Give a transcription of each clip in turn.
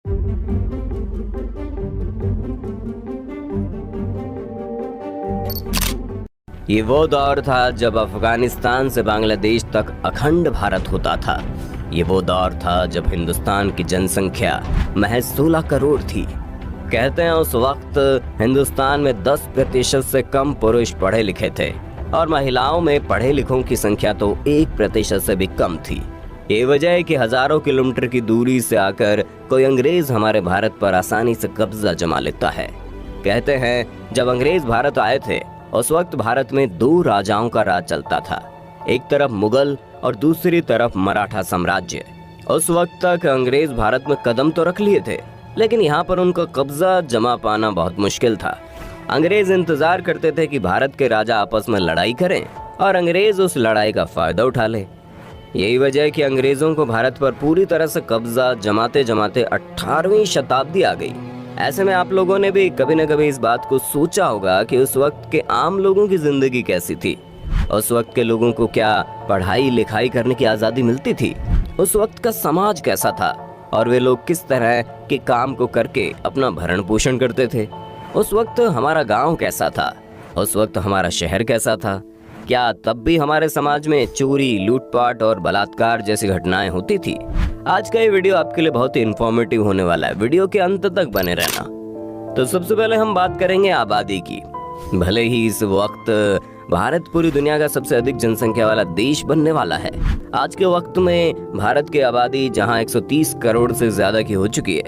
ये वो दौर था जब अफगानिस्तान से बांग्लादेश तक अखंड भारत होता था। ये वो दौर था जब हिंदुस्तान की जनसंख्या महज 16 करोड़ थी। कहते हैं उस वक्त हिंदुस्तान में 10% से कम पुरुष पढ़े लिखे थे और महिलाओं में पढ़े लिखों की संख्या तो 1% से भी कम थी। ये वजह है कि हजारों किलोमीटर की दूरी से आकर कोई अंग्रेज हमारे भारत पर आसानी से कब्जा जमा लेता है। कहते हैं जब अंग्रेज भारत आए थे उस वक्त भारत में 2 राजाओं का राज चलता था, एक तरफ मुगल और दूसरी तरफ मराठा साम्राज्य। उस वक्त तक अंग्रेज भारत में कदम तो रख लिए थे, लेकिन यहाँ पर उनका कब्जा जमा पाना बहुत मुश्किल था। अंग्रेज इंतजार करते थे कि भारत के राजा आपस में लड़ाई करें और अंग्रेज उस लड़ाई का फायदा उठा ले। यही वजह है कि अंग्रेजों को भारत पर पूरी तरह से कब्जा जमाते जमाते 18वीं शताब्दी आ गई। ऐसे में आप लोगों ने भी कभी न कभी इस बात को सोचा होगा कि उस वक्त के आम लोगों की जिंदगी कैसी थी। उस वक्त के लोगों को क्या पढ़ाई लिखाई करने की आज़ादी मिलती थी? उस वक्त का समाज कैसा था और वे लोग किस तरह के काम को करके अपना भरण पोषण करते थे? उस वक्त हमारा गांव कैसा था? उस वक्त हमारा शहर कैसा था? क्या तब भी हमारे समाज में चोरी, लूटपाट और बलात्कार जैसी घटनाएं होती थी? आज का ये वीडियो आपके लिए बहुत ही इंफॉर्मेटिव होने वाला है, वीडियो के अंत तक बने रहना। तो सबसे पहले हम बात करेंगे आबादी की। भले ही इस वक्त भारत पूरी दुनिया का सबसे अधिक जनसंख्या वाला देश बनने वाला है। आज के वक्त में भारत की आबादी जहां 130 करोड़ से ज्यादा की हो चुकी है,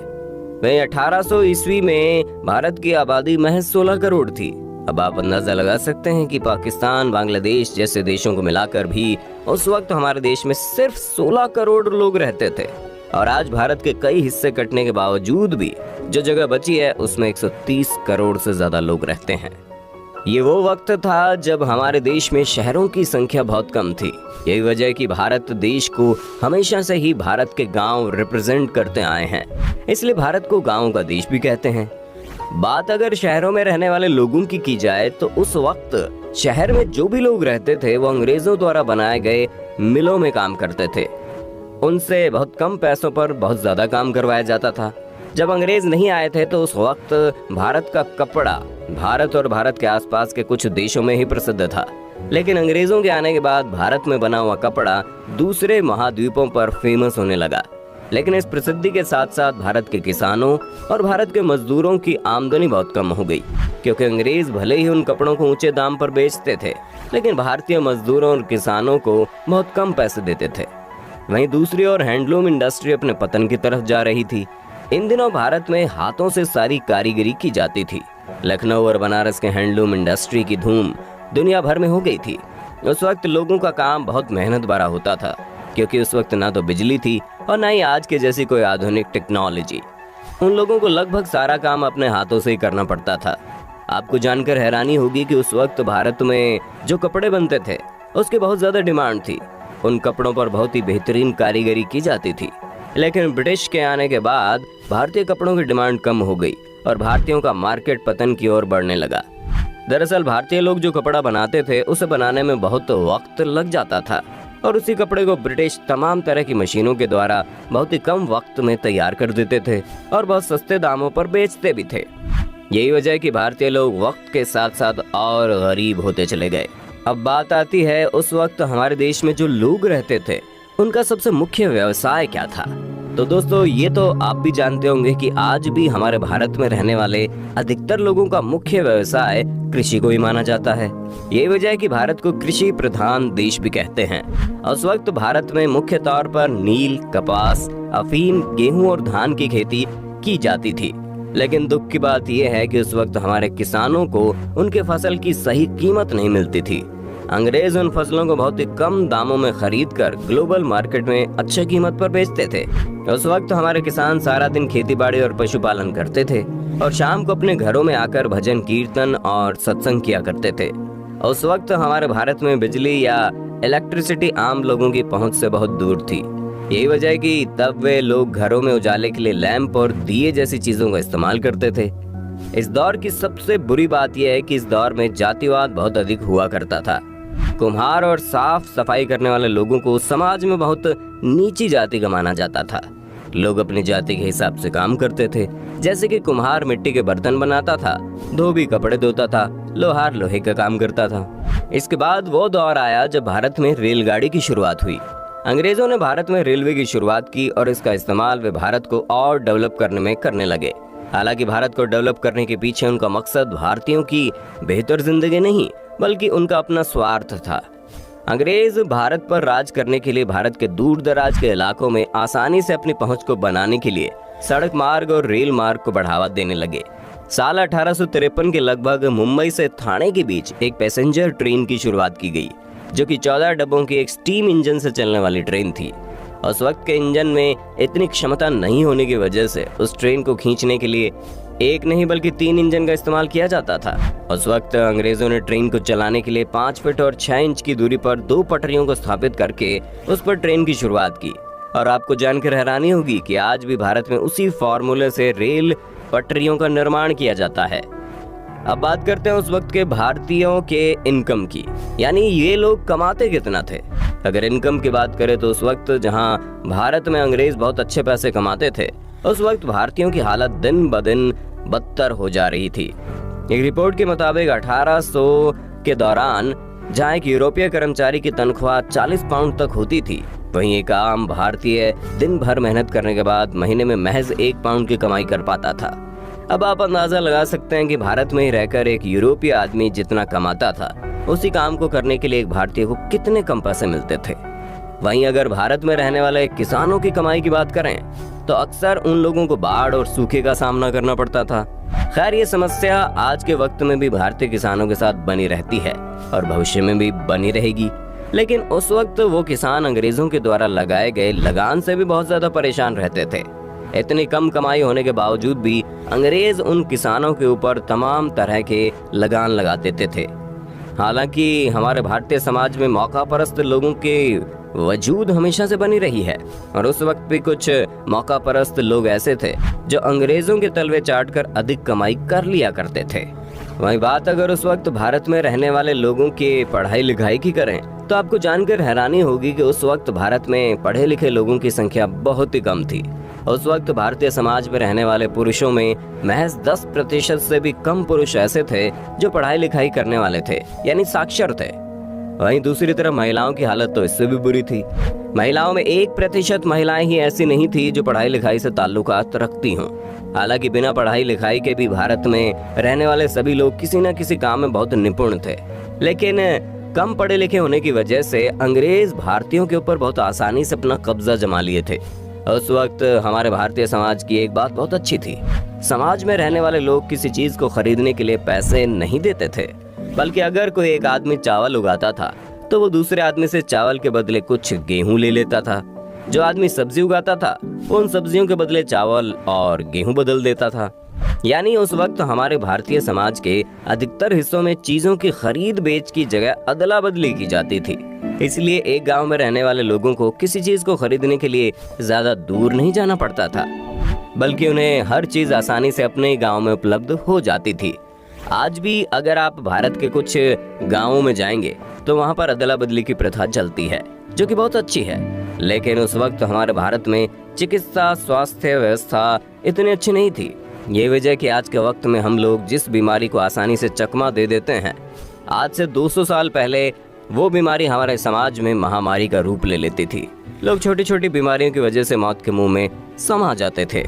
वहीं 1800 ईस्वी में भारत की आबादी महज 16 करोड़ थी। अब आप अंदाजा लगा सकते हैं कि पाकिस्तान, बांग्लादेश जैसे देशों को मिलाकर भी उस वक्त हमारे देश में सिर्फ 16 करोड़ लोग रहते थे। और आज भारत के कई हिस्से कटने के बावजूद भी जो जगह बची है उसमें 130 करोड़ से ज्यादा लोग रहते हैं। ये वो वक्त था जब हमारे देश में शहरों की संख्या बहुत कम थी। यही वजह है कि भारत देश को हमेशा से ही भारत के गांव रिप्रेजेंट करते आए हैं, इसलिए भारत को गांवों का देश भी कहते हैं। बात अगर शहरों में रहने वाले लोगों की जाए तो उस वक्त शहर में जो भी लोग रहते थे वो अंग्रेजों द्वारा बनाए गए मिलों में काम करते थे। उनसे बहुत कम पैसों पर बहुत ज्यादा काम करवाया जाता था। जब अंग्रेज नहीं आए थे तो उस वक्त भारत का कपड़ा भारत और भारत के आसपास के कुछ देशों में ही प्रसिद्ध था, लेकिन अंग्रेजों के आने के बाद भारत में बना हुआ कपड़ा दूसरे महाद्वीपों पर फेमस होने लगा। लेकिन इस प्रसिद्धि के साथ साथ भारत के किसानों और भारत के मजदूरों की आमदनी बहुत कम हो गई, क्योंकि अंग्रेज भले ही उन कपड़ों को ऊंचे दाम पर बेचते थे, लेकिन भारतीय मजदूरों और किसानों को बहुत कम पैसे देते थे। वहीं दूसरी ओर हैंडलूम इंडस्ट्री अपने पतन की तरफ जा रही थी। इन दिनों भारत में हाथों से सारी कारीगरी की जाती थी। लखनऊ और बनारस के हैंडलूम इंडस्ट्री की धूम दुनिया भर में हो गई थी। उस वक्त लोगों का काम बहुत मेहनत भरा होता था, क्योंकि उस वक्त ना तो बिजली थी और ना ही आज के जैसी कोई आधुनिक टेक्नोलॉजी। उन लोगों को लगभग सारा काम अपने हाथों से ही करना पड़ता था। आपको जानकर हैरानी होगी कि उस वक्त भारत में जो कपड़े बनते थे उसकी बहुत ज्यादा डिमांड थी। उन कपड़ों पर बहुत ही बेहतरीन कारीगरी की जाती थी, लेकिन ब्रिटिश के आने के बाद भारतीय कपड़ों की डिमांड कम हो गई और भारतीयों का मार्केट पतन की ओर बढ़ने लगा। दरअसल भारतीय लोग जो कपड़ा बनाते थे उसे बनाने में बहुत वक्त लग जाता था और उसी कपड़े को ब्रिटिश तमाम तरह की मशीनों के द्वारा बहुत ही कम वक्त में तैयार कर देते थे और बहुत सस्ते दामों पर बेचते भी थे। यही वजह है कि भारतीय लोग वक्त के साथ साथ और गरीब होते चले गए। अब बात आती है उस वक्त हमारे देश में जो लोग रहते थे उनका सबसे मुख्य व्यवसाय क्या था। तो दोस्तों ये तो आप भी जानते होंगे कि आज भी हमारे भारत में रहने वाले अधिकतर लोगों का मुख्य व्यवसाय कृषि को ही माना जाता है। यही वजह है कि भारत को कृषि प्रधान देश भी कहते हैं। उस वक्त भारत में मुख्य तौर पर नील, कपास, अफीम, गेहूं और धान की खेती की जाती थी। लेकिन दुख की बात यह है कि उस वक्त हमारे किसानों को उनके फसल की सही कीमत नहीं मिलती थी। अंग्रेज उन फसलों को बहुत ही कम दामों में खरीद कर ग्लोबल मार्केट में अच्छी कीमत पर बेचते थे। उस वक्त हमारे किसान सारा दिन खेतीबाड़ी और पशुपालन करते थे और शाम को अपने घरों में आकर भजन कीर्तन और सत्संग किया करते थे। उस वक्त हमारे भारत में बिजली या इलेक्ट्रिसिटी आम लोगों की पहुंच से बहुत दूर थी। यही वजह है कि तब वे लोग घरों में उजाले के लिए लैंप और दिए जैसी चीजों का इस्तेमाल करते थे। इस दौर की सबसे बुरी बात यह है कि इस दौर में जातिवाद बहुत अधिक हुआ करता था। कुम्हार और साफ सफाई करने वाले लोगों को समाज में बहुत नीची जाति का माना जाता था। लोग अपनी जाति के हिसाब से काम करते थे, जैसे कि कुम्हार मिट्टी के बर्तन बनाता था, धोबी कपड़े धोता था, लोहार लोहे का काम करता था। इसके बाद वो दौर आया जब भारत में रेलगाड़ी की शुरुआत हुई। अंग्रेजों ने भारत में रेलवे की शुरुआत की और इसका इस्तेमाल वे भारत को और डेवलप करने में करने लगे। हालांकि भारत को डेवलप करने के पीछे उनका मकसद भारतीयों की बेहतर जिंदगी नहीं, बल्कि उनका अपना स्वार्थ था। अंग्रेज भारत पर राज करने के लिए भारत के दूर दराज के इलाकों में आसानी से अपनी पहुंच को बनाने के लिए सड़क मार्ग और रेल मार्ग को बढ़ावा देने लगे। साल 1853 के लगभग मुंबई से ठाणे के बीच एक पैसेंजर ट्रेन की शुरुआत की गई, जो कि 14 डब्बों की एक स्टीम इंजन से चलने वाली ट्रेन थी। उस वक्त के इंजन में इतनी क्षमता नहीं होने की वजह से उस ट्रेन को खींचने के लिए एक नहीं बल्कि 3 इंजन का इस्तेमाल किया जाता था। उस वक्त अंग्रेजों ने ट्रेन को चलाने के लिए 5 फीट और 6 इंच की दूरी पर 2 पटरियों को स्थापित करके उस पर ट्रेन की शुरुआत की। और आपको जानकर हैरानी होगी कि आज भी भारत में उसी फॉर्मूले से रेल पटरियों का निर्माण किया जाता है। अब बात करते हैं उस वक्त के भारतीयों के इनकम की, यानी ये लोग कमाते कितना थे। अगर इनकम की बात करें तो उस वक्त जहां भारत में अंग्रेज बहुत अच्छे पैसे कमाते थे, उस वक्त भारतीयों की हालत दिन ब दिन बदतर हो जा रही थी। एक रिपोर्ट के मुताबिक 1800 के दौरान जहां एक यूरोपीय कर्मचारी की तनख्वाह 40 पाउंड तक होती थी, वहीं एक आम भारतीय दिन भर मेहनत करने के बाद महीने में महज 1 पाउंड की कमाई कर पाता था। अब आप अंदाजा लगा सकते हैं कि भारत में ही रहकर एक यूरोपीय आदमी जितना कमाता था, उसी काम को करने के लिए एक भारतीय को कितने कम पैसे मिलते थे। वहीं अगर भारत में रहने वाले किसानों की कमाई की बात करें तो अक्सर उन लोगों को बाढ़ और सूखे का सामना करना पड़ता था। खैर, ये समस्या आज के वक्त में भी भारतीय किसानों के साथ बनी रहती है और भविष्य में भी बनी रहेगी। लेकिन उस वक्त वो किसान अंग्रेजों के द्वारा लगाए गए लगान से भी बहुत ज्यादा परेशान रहते थे। इतनी कम कमाई होने के बावजूद भी अंग्रेज उन किसानों के ऊपर तमाम तरह के लगान लगा देते थे। हालांकि हमारे भारतीय समाज में मौका परस्त लोगों के वजूद हमेशा से बनी रही है और उस वक्त भी कुछ मौका परस्त लोग ऐसे थे जो अंग्रेजों के तलवे चाटकर अधिक कमाई कर लिया करते थे। वहीं बात अगर उस वक्त भारत में रहने वाले लोगों की पढ़ाई लिखाई की करें तो आपको जानकर हैरानी होगी कि उस वक्त भारत में पढ़े लिखे लोगों की संख्या बहुत ही कम थी। उस वक्त भारतीय समाज में रहने वाले पुरुषों में महज 10% से भी कम पुरुष ऐसे थे जो पढ़ाई लिखाई करने वाले थे, यानी साक्षर थे। वहीं दूसरी तरफ महिलाओं की हालत तो इससे भी बुरी थी। महिलाओं में 1% महिलाएं ही ऐसी नहीं थी जो पढ़ाई लिखाई से ताल्लुकात रखती हों। हालांकि बिना पढ़ाई लिखाई के भी भारत में रहने वाले सभी लोग किसी न किसी काम में बहुत निपुण थे, लेकिन कम पढ़े लिखे होने की वजह से अंग्रेज भारतीयों के ऊपर बहुत आसानी से अपना कब्जा जमा लिए थे। उस वक्त हमारे भारतीय समाज की एक बात बहुत अच्छी थी। समाज में रहने वाले लोग किसी चीज को खरीदने के लिए पैसे नहीं देते थे, बल्कि अगर कोई एक आदमी चावल उगाता था तो वो दूसरे आदमी से चावल के बदले कुछ गेहूं ले लेता था। जो आदमी सब्जी उगाता था वो उन सब्जियों के बदले चावल और गेहूं बदल देता था। यानी उस वक्त हमारे भारतीय समाज के अधिकतर हिस्सों में चीजों की खरीद बेच की जगह अदला बदली की जाती थी। इसलिए एक गांव में रहने वाले लोगों को किसी चीज को खरीदने के लिए ज्यादा दूर नहीं जाना पड़ता था, बल्कि उन्हें हर चीज आसानी से अपने गांव में उपलब्ध हो जाती थी। आज भी अगर आप भारत के कुछ गांवों में जाएंगे तो वहां पर अदला बदली की प्रथा चलती है, जो कि बहुत अच्छी है। लेकिन उस वक्त हमारे भारत में चिकित्सा स्वास्थ्य व्यवस्था इतनी अच्छी नहीं थी। ये वजह कि आज के वक्त में हम लोग जिस बीमारी को आसानी से चकमा दे देते हैं, आज से 200 साल पहले वो बीमारी हमारे समाज में महामारी का रूप ले लेती थी। लोग छोटी छोटी बीमारियों की वजह से मौत के मुंह में समा जाते थे।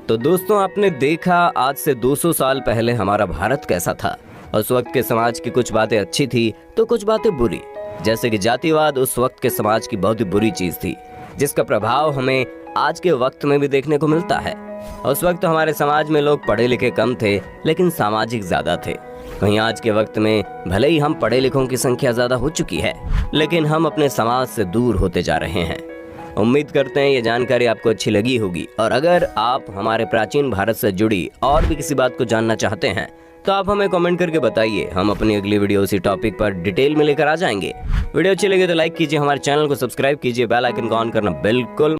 तो दोस्तों, आपने देखा आज से 200 साल पहले हमारा भारत कैसा था। उस वक्त के समाज की कुछ बातें अच्छी थी तो कुछ बातें बुरी, जैसे कि जातिवाद उस वक्त के समाज की बहुत ही बुरी चीज थी, जिसका प्रभाव हमें आज के वक्त में भी देखने को मिलता है। उस वक्त हमारे समाज में लोग पढ़े लिखे कम थे, लेकिन सामाजिक ज्यादा थे। वहीं आज के वक्त में भले ही हम पढ़े लिखों की संख्या ज्यादा हो चुकी है, लेकिन हम अपने समाज से दूर होते जा रहे हैं। उम्मीद करते हैं ये जानकारी आपको अच्छी लगी होगी, और अगर आप हमारे प्राचीन भारत से जुड़ी और भी किसी बात को जानना चाहते हैं तो आप हमें कमेंट करके बताइए। हम अपनी अगली वीडियो उसी टॉपिक पर डिटेल में लेकर आ जाएंगे। वीडियो अच्छी लगे तो लाइक कीजिए, हमारे चैनल को सब्सक्राइब कीजिए, बेल आइकन को ऑन करना बिल्कुल